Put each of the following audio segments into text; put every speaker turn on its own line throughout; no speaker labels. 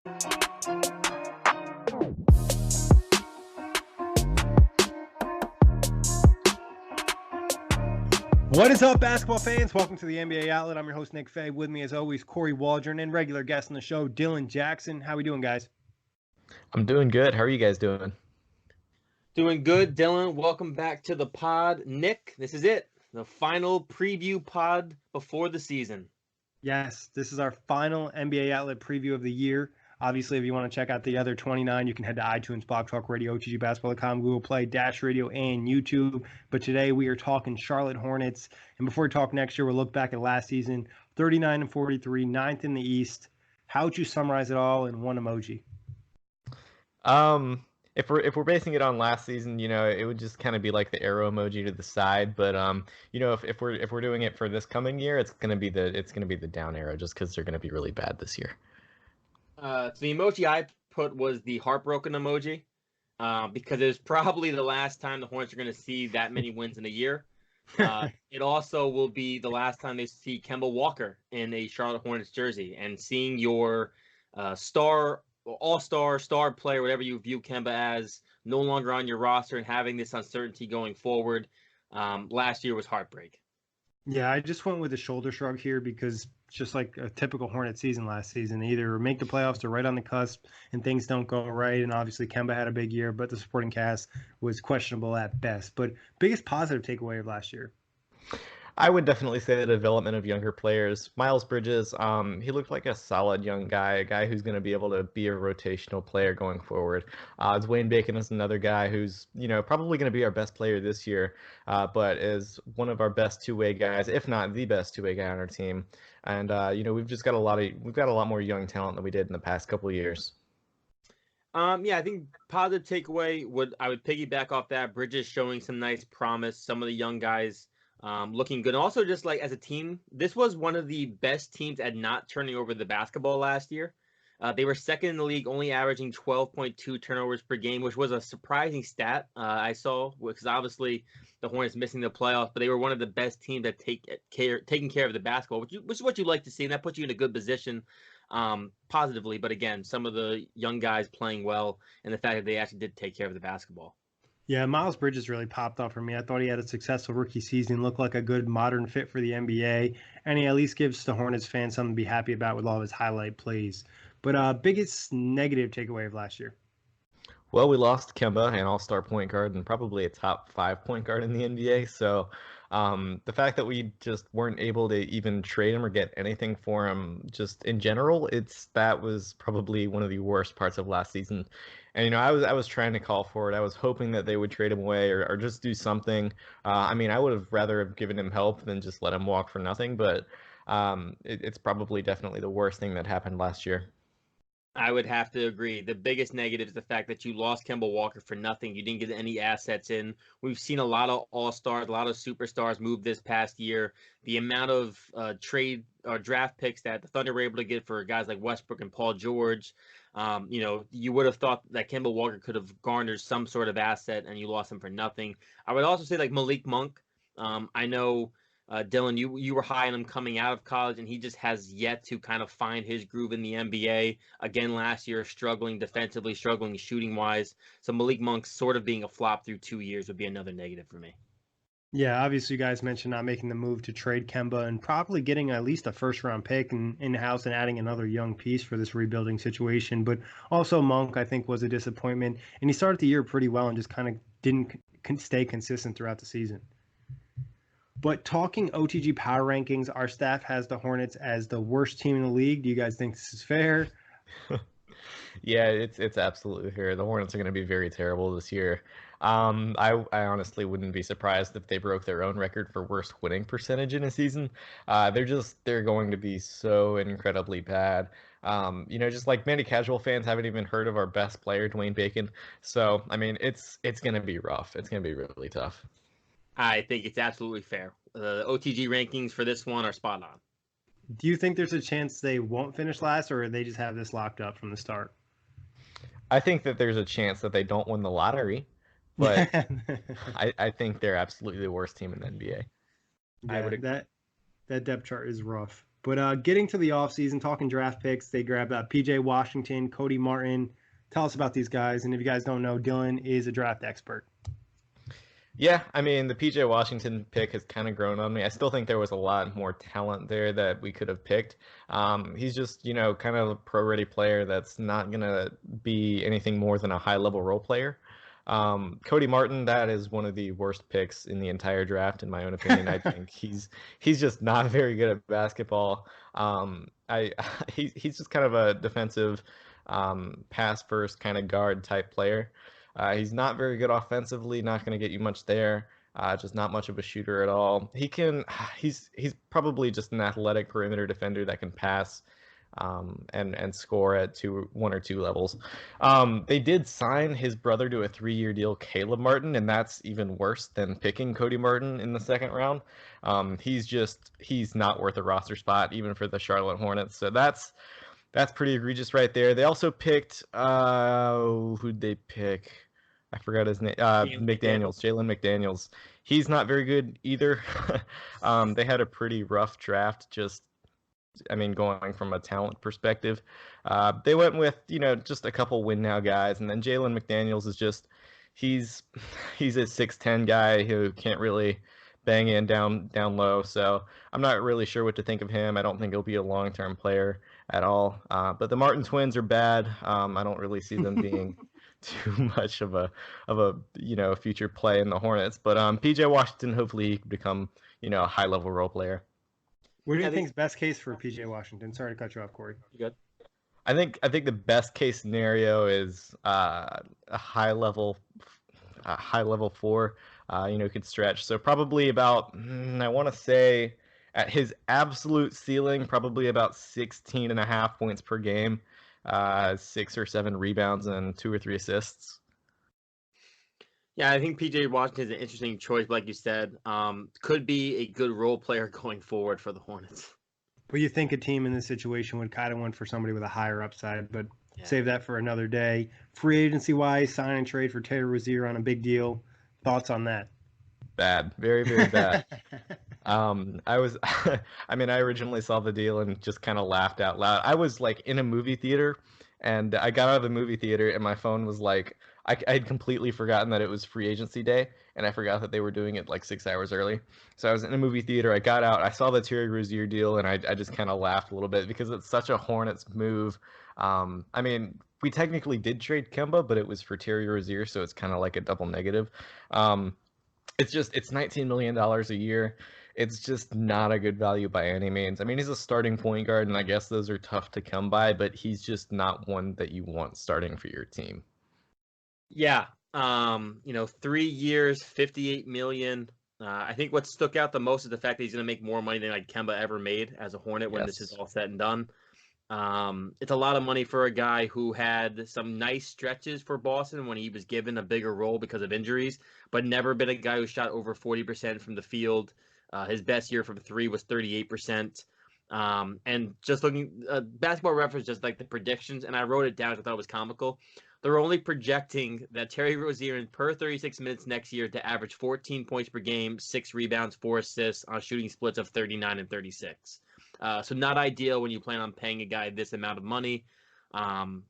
What is up, basketball fans? Welcome to the NBA Outlet. I'm your host, Nick Fay. With me, as always, Kory Waldron, and regular guest on the show, Dylan Jackson. How we doing, guys?
I'm doing good. How are you guys doing?
Doing good, Dylan. Welcome back to the pod. Nick, this is it. The final preview pod before the season.
Yes, this is our final NBA Outlet preview of the year. Obviously, if you want to check out the other 29, you can head to iTunes, Blog Talk Radio, OTGBasketball.com, Google Play, Dash Radio, and YouTube. But today we are talking Charlotte Hornets. And before we talk next year, we'll look back at last season, 39-43, ninth in the East. How would you summarize it all in one emoji?
If we're basing it on last season, it would just kind of be like the arrow emoji to the side. But if we're doing it for this coming year, it's gonna be the down arrow, just because they're gonna be really bad this year.
So the emoji I put was the heartbroken emoji, because it was probably the last time the Hornets are going to see that many wins in a year. It also will be the last time they see Kemba Walker in a Charlotte Hornets jersey, and seeing your all-star, star player, whatever you view Kemba as, no longer on your roster and having this uncertainty going forward. Last year was heartbreak.
Yeah, I just went with a shoulder shrug here because just like a typical Hornet season last season, they either make the playoffs or right on the cusp and things don't go right. And obviously Kemba had a big year, but the supporting cast was questionable at best. But biggest positive takeaway of last year?
I would definitely say the development of younger players. Miles Bridges, he looked like a solid young guy, a guy who's going to be able to be a rotational player going forward. Dwayne Bacon is another guy who's, probably going to be our best player this year, but is one of our best two-way guys, if not the best two-way guy on our team. And we've just got a lot more young talent than we did in the past couple of years.
Yeah, I think positive takeaway I would piggyback off that. Bridges showing some nice promise. Some of the young guys looking good. Also, just like as a team, this was one of the best teams at not turning over the basketball last year. They were second in the league, only averaging 12.2 turnovers per game, which was a surprising stat I saw, because obviously the Hornets missing the playoffs, but they were one of the best teams at taking care of the basketball, which is what you like to see, and that puts you in a good position positively. But again, some of the young guys playing well, and the fact that they actually did take care of the basketball.
Yeah, Miles Bridges really popped off for me. I thought he had a successful rookie season, looked like a good modern fit for the NBA, and he at least gives the Hornets fans something to be happy about with all of his highlight plays. But biggest negative takeaway of last year?
Well, we lost Kemba, an all-star point guard and probably a top 5 point guard in the NBA. So the fact that we just weren't able to even trade him or get anything for him, just in general, that was probably one of the worst parts of last season. And I was trying to call for it. I was hoping that they would trade him away or just do something. I would have rather have given him help than just let him walk for nothing. But it's probably definitely the worst thing that happened last year.
I would have to agree. The biggest negative is the fact that you lost Kemba Walker for nothing. You didn't get any assets in. We've seen a lot of all-stars, a lot of superstars move this past year. The amount of trade or draft picks that the Thunder were able to get for guys like Westbrook and Paul George, you would have thought that Kemba Walker could have garnered some sort of asset, and you lost him for nothing. I would also say like Malik Monk. I know Dylan, you were high on him coming out of college, and he just has yet to kind of find his groove in the NBA. Again, last year, struggling defensively, struggling shooting-wise. So Malik Monk sort of being a flop through 2 years would be another negative for me.
Yeah, obviously you guys mentioned not making the move to trade Kemba and probably getting at least a first-round pick in-house and adding another young piece for this rebuilding situation. But also Monk, I think, was a disappointment. And he started the year pretty well and just kind of didn't stay consistent throughout the season. But talking OTG power rankings, our staff has the Hornets as the worst team in the league. Do you guys think this is fair?
Yeah, it's absolutely fair. The Hornets are going to be very terrible this year. I honestly wouldn't be surprised if they broke their own record for worst winning percentage in a season. They're going to be so incredibly bad. Just like many casual fans haven't even heard of our best player, Dwayne Bacon. So, it's going to be rough. It's going to be really tough.
I think it's absolutely fair. The OTG rankings for this one are spot on.
Do you think there's a chance they won't finish last, or they just have this locked up from the start?
I think that there's a chance that they don't win the lottery, but I think they're absolutely the worst team in the NBA.
Yeah, that depth chart is rough. But getting to the offseason, talking draft picks, they grabbed PJ Washington, Cody Martin. Tell us about these guys. And if you guys don't know, Dylan is a draft expert.
Yeah, I mean, the PJ Washington pick has kind of grown on me. I still think there was a lot more talent there that we could have picked. He's just, kind of a pro-ready player that's not going to be anything more than a high-level role player. Cody Martin, that is one of the worst picks in the entire draft, in my own opinion. I think he's just not very good at basketball. He's just kind of a defensive, pass-first kind of guard type player. He's not very good offensively, not going to get you much there. Just not much of a shooter at all. He's probably just an athletic perimeter defender that can pass and score at one or two levels. They did sign his brother to a 3-year deal, Caleb Martin, and that's even worse than picking Cody Martin in the second round. He's not worth a roster spot even for the Charlotte Hornets. So that's pretty egregious right there. They also picked who'd they pick? I forgot his name. Jalen McDaniels. He's not very good either. They had a pretty rough draft. Going from a talent perspective, they went with just a couple win now guys, and then Jalen McDaniels is he's a 6'10" guy who can't really bang in down low. So I'm not really sure what to think of him. I don't think he'll be a long-term player at all. But the Martin twins are bad. I don't really see them being too much of a future play in the Hornets. But PJ Washington, hopefully he can become a high-level role player.
What do you think is best case for PJ Washington? Sorry to cut you off, Kory.
You good?
I think the best case scenario is a high level 4. Could stretch. So probably about, I want to say, at his absolute ceiling, probably about 16.5 points per game, 6 or 7 rebounds, and 2 or 3 assists.
Yeah, I think PJ Washington is an interesting choice, like you said. Could be a good role player going forward for the Hornets.
But you think a team in this situation would kind of want for somebody with a higher upside, but save that for another day. Free agency-wise, sign and trade for Terry Rozier on a big deal. Thoughts on that?
Bad. Very, very bad. I originally saw the deal and just kind of laughed out loud. I was like in a movie theater, and I got out of the movie theater and my phone was like, I had completely forgotten that it was free agency day, and I forgot that they were doing it like 6 hours early. So I was in a movie theater, I got out, I saw the Terry Rozier deal, and I just kind of laughed a little bit because it's such a Hornets move. We technically did trade Kemba, but it was for Terry Rozier, so it's kind of like a double negative. It's $19 million a year. It's just not a good value by any means. He's a starting point guard, and I guess those are tough to come by, but he's just not one that you want starting for your team.
Yeah. 3 years, $58 million. I think what stuck out the most is the fact that he's going to make more money than like Kemba ever made as a Hornet when this is all said and done. It's a lot of money for a guy who had some nice stretches for Boston when he was given a bigger role because of injuries, but never been a guy who shot over 40% from the field. His best year from 3 was 38%. And just looking, Basketball Reference, just like the predictions, and I wrote it down because I thought it was comical. They're only projecting that Terry Rozier per 36 minutes next year to average 14 points per game, 6 rebounds, 4 assists on shooting splits of 39 and 36. So not ideal when you plan on paying a guy this amount of money.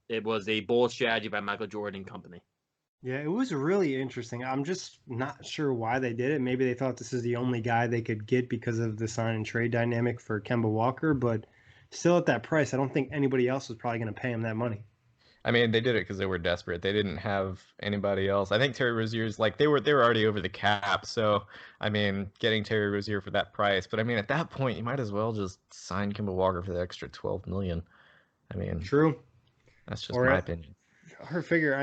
It was a bold strategy by Michael Jordan and company.
Yeah, it was really interesting. I'm just not sure why they did it. Maybe they thought this is the only guy they could get because of the sign and trade dynamic for Kemba Walker, but still at that price, I don't think anybody else was probably going to pay him that money.
They did it because they were desperate. They didn't have anybody else. I think Terry Rozier's they were already over the cap. So, getting Terry Rozier for that price. But at that point, you might as well just sign Kemba Walker for the extra $12 million.
True.
That's just my opinion.
Her figure.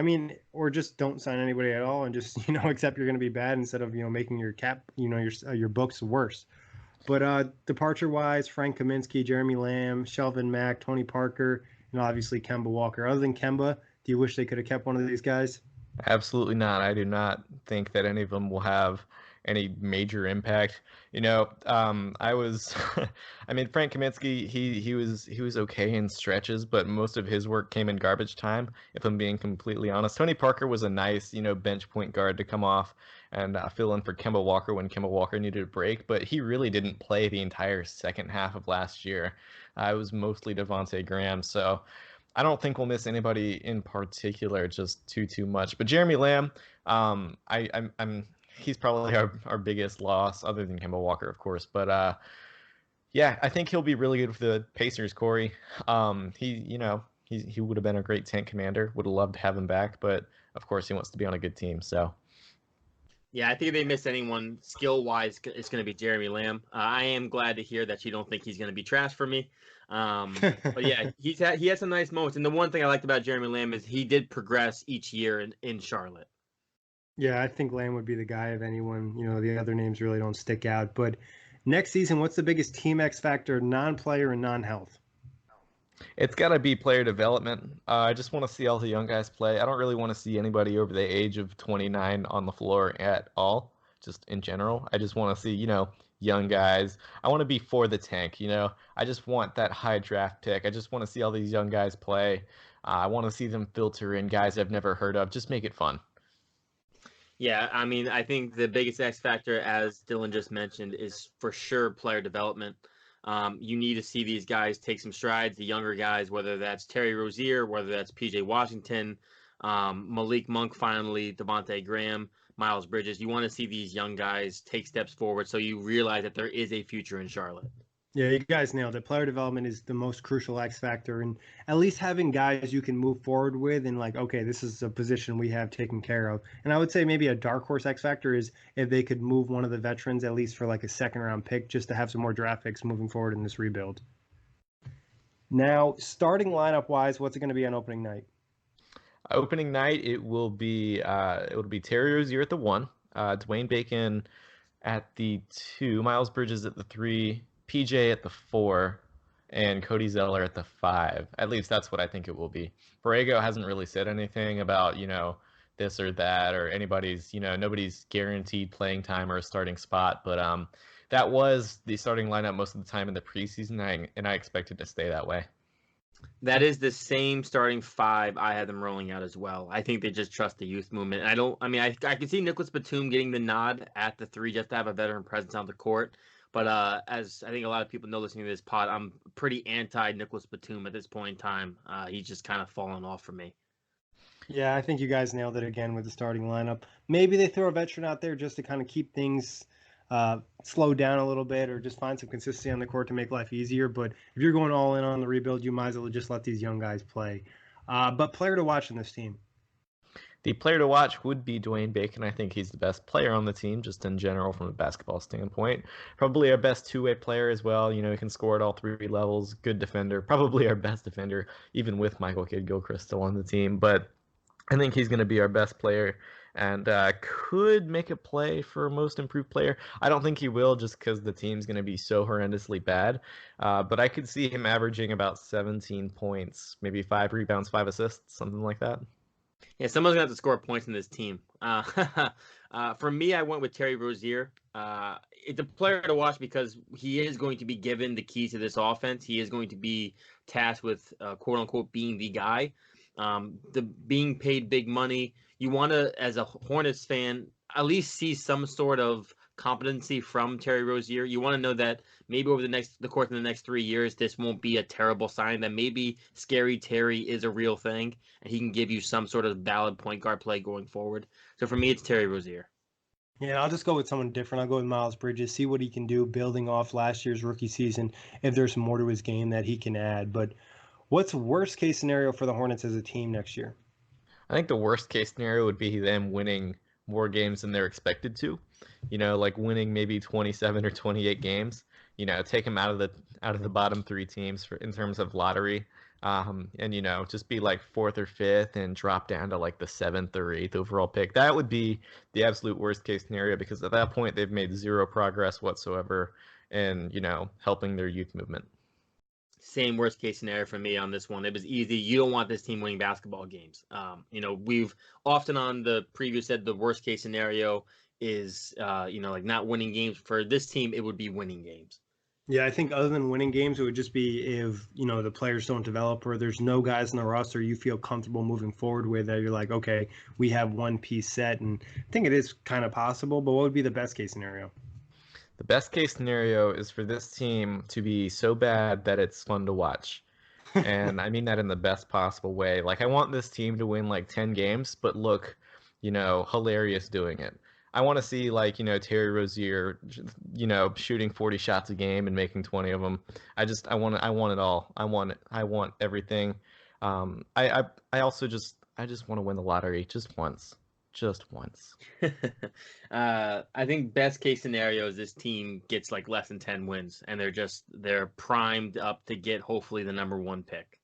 Or just don't sign anybody at all and just accept you're going to be bad instead of making your cap your books worse. But departure wise, Frank Kaminsky, Jeremy Lamb, Shelvin Mack, Tony Parker, and obviously Kemba Walker. Other than Kemba, do you wish they could have kept one of these guys?
Absolutely not. I do not think that any of them will have any major impact. I was, I mean, Frank Kaminsky, he was okay in stretches, but most of his work came in garbage time, if I'm being completely honest. Tony Parker was a nice, bench point guard to come off and fill in for Kemba Walker when Kemba Walker needed a break, but he really didn't play the entire second half of last year. It was mostly Devontae Graham, so I don't think we'll miss anybody in particular just too much. But Jeremy Lamb, I'm he's probably our biggest loss, other than Kemba Walker, of course. But yeah, I think he'll be really good with the Pacers, Kory. He would have been a great tank commander. Would have loved to have him back, but of course he wants to be on a good team. So
yeah, I think if they miss anyone skill-wise, it's going to be Jeremy Lamb. I am glad to hear that you don't think he's going to be trash for me. But yeah, he had some nice moments. And the one thing I liked about Jeremy Lamb is he did progress each year in Charlotte.
Yeah, I think Lamb would be the guy of anyone. The other names really don't stick out. But next season, what's the biggest team X factor, non-player and non-health?
it's got to be player development. I just want to see all the young guys play. I don't really want to see anybody over the age of 29 on the floor at all, just in general. I just want to see, young guys. I want to be for the tank, I just want that high draft pick. I just want to see all these young guys play. I want to see them filter in guys I've never heard of. Just make it fun.
Yeah, I mean, I think the biggest X factor, as Dylan just mentioned, is for sure player development. You need to see these guys take some strides, the younger guys, whether that's Terry Rozier, whether that's PJ Washington, Malik Monk finally, Devontae Graham, Miles Bridges. You want to see these young guys take steps forward so you realize that there is a future in Charlotte.
Yeah, you guys nailed it. Player development is the most crucial X factor, and at least having guys you can move forward with and okay, this is a position we have taken care of. And I would say maybe a dark horse X factor is if they could move one of the veterans at least for a second round pick just to have some more draft picks moving forward in this rebuild. Now, starting lineup wise, what's it going to be on opening night?
Opening night, it will be Terry Rozier at the 1, Dwayne Bacon at the 2, Miles Bridges at the 3, PJ at the 4, and Cody Zeller at the 5. At least that's what I think it will be. Borrego hasn't really said anything about, this or that, or nobody's guaranteed playing time or a starting spot. But that was the starting lineup most of the time in the preseason, and I expect it to stay that way.
That is the same starting 5 I had them rolling out as well. I think they just trust the youth movement. I can see Nicholas Batum getting the nod at the 3 just to have a veteran presence on the court. But as I think a lot of people know listening to this pod, I'm pretty anti-Nicholas Batum at this point in time. He's just kind of fallen off for me.
Yeah, I think you guys nailed it again with the starting lineup. Maybe they throw a veteran out there just to kind of keep things slow down a little bit or just find some consistency on the court to make life easier. But if you're going all in on the rebuild, you might as well just let these young guys play. But player to watch in this team?
The player to watch would be Dwayne Bacon. I think he's the best player on the team, just in general from a basketball standpoint. Probably our best two-way player as well. He can score at all 3 levels. Good defender. Probably our best defender, even with Michael Kidd-Gilchrist still on the team. But I think he's going to be our best player and could make a play for most improved player. I don't think he will just because the team's going to be so horrendously bad. But I could see him averaging about 17 points, maybe 5 rebounds, 5 assists, something like that.
Yeah, someone's going to have to score points in this team. For me, I went with Terry Rozier. It's a player to watch because he is going to be given the keys to this offense. He is going to be tasked with, quote-unquote, being the guy. Being paid big money. You want to, as a Hornets fan, at least see some sort of competency from Terry Rozier. You want to know that maybe over the course of the next 3 years, this won't be a terrible sign, that maybe Scary Terry is a real thing and he can give you some sort of valid point guard play going forward. So for me, it's Terry Rozier.
Yeah, I'll just go with someone different. I'll go with Miles Bridges, see what he can do building off last year's rookie season, if there's more to his game that he can add. But what's worst case scenario for the Hornets as a team next year?
I think the worst case scenario would be them winning more games than they're expected to. Like winning maybe 27 or 28 games. Take them out of the bottom 3 teams in terms of lottery. And just be like 4th or 5th and drop down to like the 7th or 8th overall pick. That would be the absolute worst case scenario because at that point they've made 0 progress whatsoever in helping their youth movement.
Same worst case scenario for me on this one. It was easy. You don't want this team winning basketball games. We've often on the preview said the worst case scenario is, like not winning games. For this team, it would be winning games.
Yeah, I think other than winning games, it would just be if, the players don't develop or there's no guys in the roster you feel comfortable moving forward with that you're like, okay, we have one piece set. And I think it is kind of possible, but what would be the best case scenario?
The best case scenario is for this team to be so bad that it's fun to watch. And I mean that in the best possible way. Like, I want this team to win like 10 games, but look, hilarious doing it. I want to see like, Terry Rozier, shooting 40 shots a game and making 20 of them. I want it all. I want everything. I also just want to win the lottery just once. Just once.
I think best case scenario is this team gets like less than 10 wins and they're primed up to get hopefully the number 1 pick.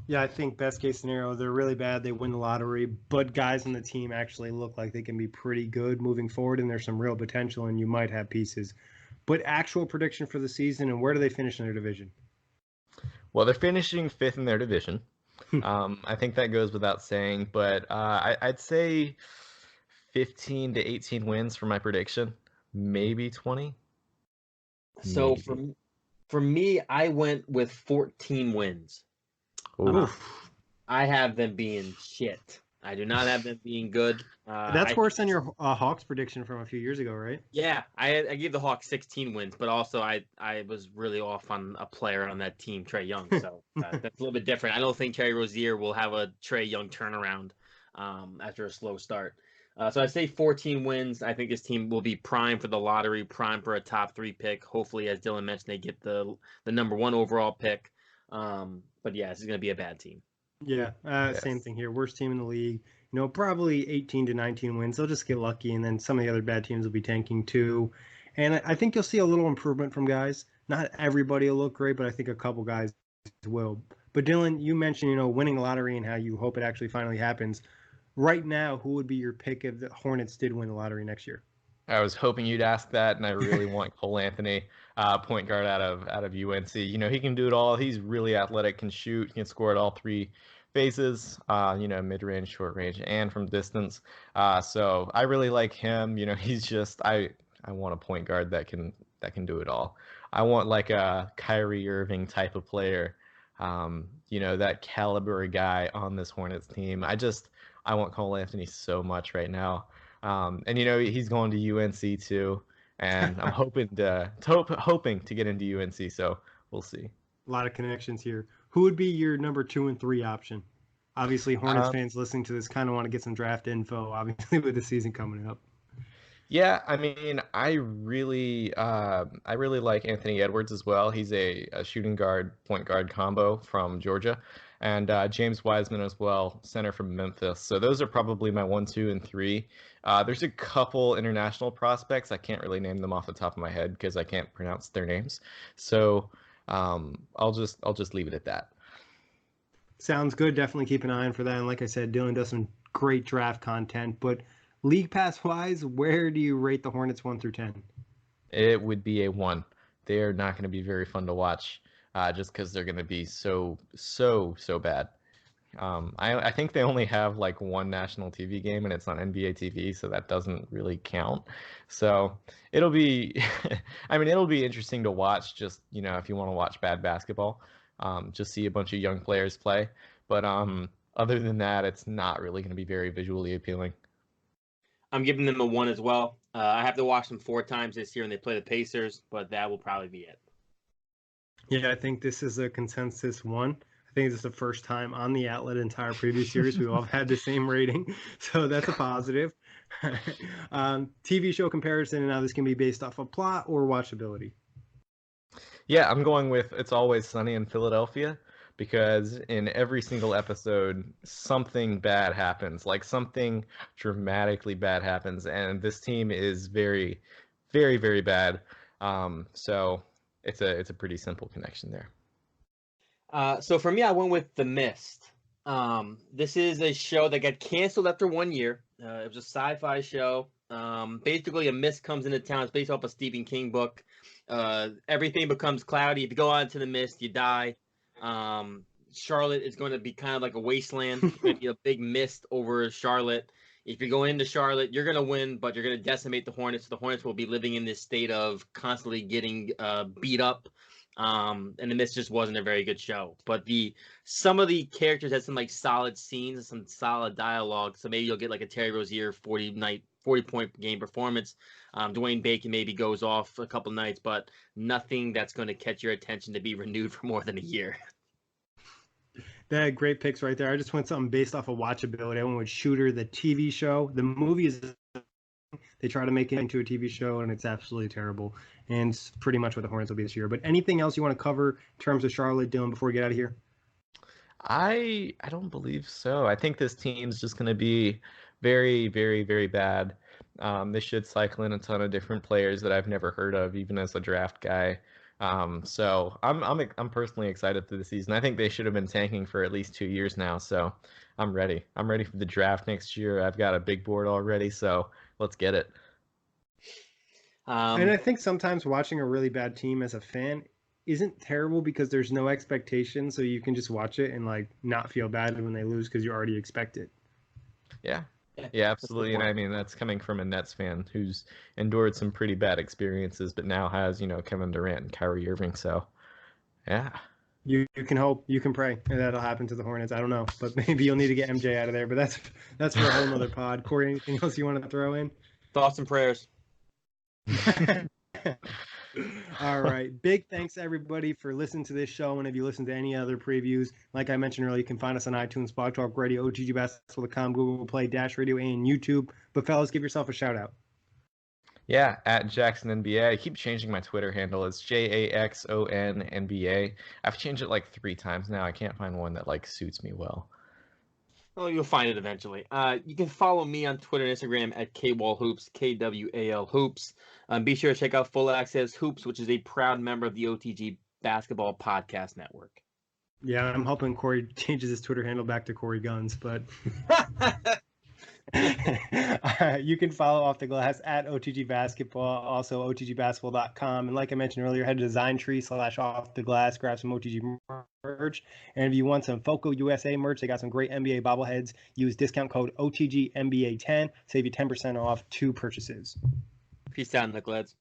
Yeah, I think best case scenario, they're really bad. They win the lottery, but guys on the team actually look like they can be pretty good moving forward, and there's some real potential, and you might have pieces. But actual prediction for the season, and where do they finish in their division?
Well, they're finishing 5th in their division. I think that goes without saying, but I'd say 15 to 18 wins for my prediction, maybe 20.
So for me, I went with 14 wins. I have them being shit. I do not have them being good.
That's worse than your Hawks prediction from a few years ago, right?
Yeah, I gave the Hawks 16 wins, but also I was really off on a player on that team, Trae Young. So that's a little bit different. I don't think Terry Rozier will have a Trae Young turnaround after a slow start. So I'd say 14 wins. I think this team will be prime for the lottery, prime for a top 3 pick. Hopefully, as Dylan mentioned, they get the number 1 overall pick. But yeah, this is going to be a bad team.
Yeah, yes. Same thing here. Worst team in the league. Probably 18 to 19 wins. They'll just get lucky, and then some of the other bad teams will be tanking too. And I think you'll see a little improvement from guys. Not everybody will look great, but I think a couple guys will. But Dylan, you mentioned, winning the lottery and how you hope it actually finally happens. Right now, who would be your pick if the Hornets did win the lottery next year?
I was hoping you'd ask that, and I really want Cole Anthony, point guard out of UNC. He can do it all. He's really athletic, can shoot, he can score at all 3 phases, mid-range, short-range, and from distance. So I really like him. He's just I want a point guard that can do it all. I want like a Kyrie Irving type of player, that caliber guy on this Hornets team. I want Cole Anthony so much right now. And he's going to UNC too, and I'm hoping to get into UNC. So we'll see.
A lot of connections here. Who would be your number 2 and 3 option? Obviously, Hornets fans listening to this kind of want to get some draft info, obviously, with the season coming up.
Yeah, I mean, I really like Anthony Edwards as well. He's a shooting guard, point guard combo from Georgia, and James Wiseman as well, center from Memphis. So those are probably my 1, 2, and 3. There's a couple international prospects. I can't really name them off the top of my head because I can't pronounce their names. So I'll just leave it at that.
Sounds good. Definitely keep an eye on for that. And like I said, Dylan does some great draft content. But League Pass wise, where do you rate the Hornets 1 through 10?
It would be a 1. They're not going to be very fun to watch, just because they're going to be so bad. I think they only have like 1 national TV game, and it's on NBA TV, so that doesn't really count. So it'll be, it'll be interesting to watch. Just if you want to watch bad basketball, just see a bunch of young players play. But other than that, it's not really going to be very visually appealing.
I'm giving them a 1 as well. I have to watch them 4 times this year, and they play the Pacers, but that will probably be it.
Yeah, I think this is a consensus 1. I think this is the first time on the Outlet entire previous series we've all had the same rating, so that's a positive. TV show comparison, and now this can be based off of plot or watchability.
Yeah, I'm going with It's Always Sunny in Philadelphia, because in every single episode, something bad happens, like something dramatically bad happens, and this team is very, very, very bad. So it's a pretty simple connection there.
So for me, I went with The Mist. This is a show that got canceled after 1 year. It was a sci-fi show. Basically, a mist comes into town. It's based off a Stephen King book. Everything becomes cloudy. If you go out into the mist, you die. Charlotte is going to be kind of like a wasteland. It's going to be a big mist over Charlotte. if you're going into Charlotte, you're going to win, but you're going to decimate the Hornets. The Hornets will be living in this state of constantly getting beat up. And the Mist just wasn't a very good show. But some of the characters had some like solid scenes and some solid dialogue. So maybe you'll get like a Terry Rozier 40-point game performance. Dwayne Bacon maybe goes off a couple nights, but nothing that's going to catch your attention to be renewed for more than a year.
They had great picks right there. I just went something based off of watchability. I went with Shooter, the TV show. The movie is, they try to make it into a TV show, and it's absolutely terrible. And it's pretty much what the Hornets will be this year. But anything else you want to cover in terms of Charlotte, Dylan, before we get out of here?
I don't believe so. I think this team's just going to be very, very, very bad. They should cycle in a ton of different players that I've never heard of, even as a draft guy. So I'm personally excited for the season. I think they should have been tanking for at least 2 years now. So I'm ready. I'm ready for the draft next year. I've got a big board already. So let's get it.
And I think sometimes watching a really bad team as a fan isn't terrible because there's no expectation. So you can just watch it and like not feel bad when they lose because you already expect it.
Yeah. Yeah, absolutely. And I mean, that's coming from a Nets fan who's endured some pretty bad experiences, but now has, Kevin Durant and Kyrie Irving. So, yeah.
You can hope, you can pray that'll happen to the Hornets. I don't know, but maybe you'll need to get MJ out of there. But that's for a whole nother pod. Kory, anything else you want to throw in?
Thoughts and prayers.
All right. Big thanks, everybody, for listening to this show. And if you listen to any other previews, like I mentioned earlier, you can find us on iTunes, Blog Talk Radio, OTGBasketball.com, Google Play, Dash Radio, and YouTube. But, fellas, give yourself a shout-out.
Yeah, at Jackson NBA. I keep changing my Twitter handle. It's JAXON NBA. I've changed it like 3 times now. I can't find one that like suits me well.
Well, you'll find it eventually. You can follow me on Twitter and Instagram at KWalHoops, KWAL Hoops. Be sure to check out Full Access Hoops, which is a proud member of the OTG Basketball Podcast Network.
Yeah, I'm hoping Kory changes his Twitter handle back to Kory Guns, but you can follow Off the Glass at OTG Basketball, also OTGBasketball.com. And like I mentioned earlier, head to DesignTree/Off the Glass, grab some OTG merch. And if you want some Foco USA merch, they got some great NBA bobbleheads. Use discount code OTGNBA10, save you 10% off 2 purchases.
Peace out, knuckleheads.